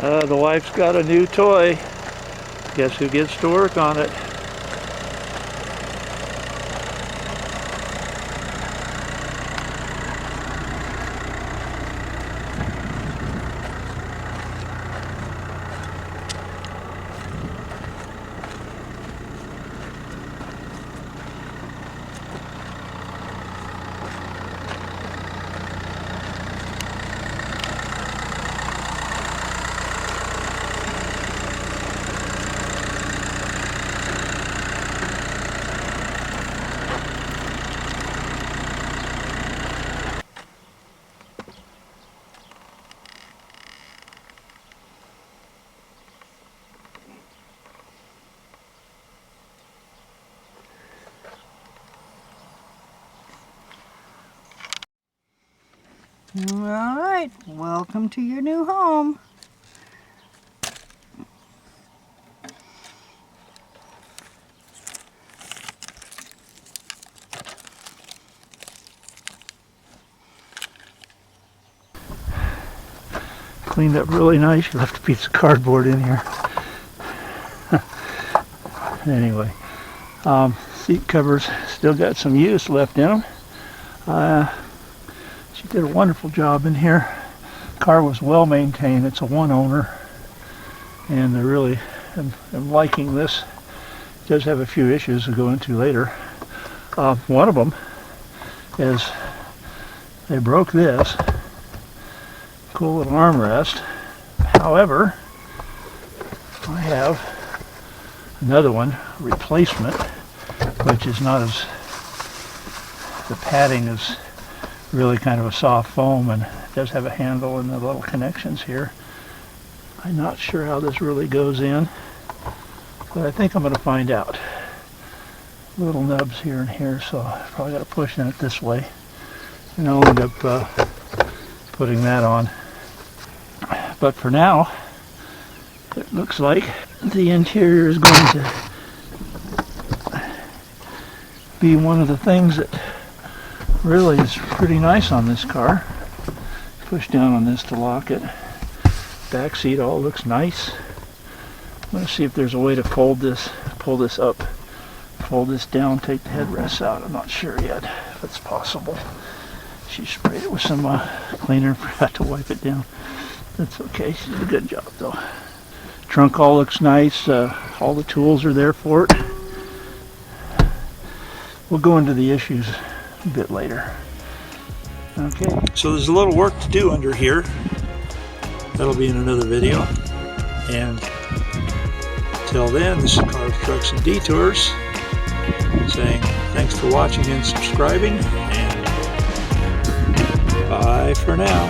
The wife's got a new toy. Guess who gets to work on it? All right, welcome to your new home. Cleaned up really nice. You left a piece of cardboard in here. Anyway, seat covers still got some use left in them. She did a wonderful job in here. Car was well maintained. It's a one owner, and I really am liking this. It does have a few issues to go into later. One of them is they broke this cool little armrest. However, I have another one, replacement, which is not as, the padding is really kind of a soft foam, and it does have a handle and the little connections here. I'm not sure how this really goes in, but I think I'm going to find out. Little nubs here and here, so I probably got to push in it this way, and I'll end up putting that on. But for now, it looks like the interior is going to be one of the things that really is pretty nice on this car. Push down on this to lock it. Back seat all looks nice. I'm going to see if there's a way to fold this, pull this up, fold this down, take the headrests out. I'm not sure yet if it's possible. She sprayed it with some cleaner, forgot to wipe it down. That's okay, she did a good job though. Trunk all looks nice, all the tools are there for it. We'll go into the issues a bit later. Okay, so there's a little work to do under here. That'll be in another video. And till then, this is Cars, Trucks, and Detours saying thanks for watching and subscribing, and bye for now.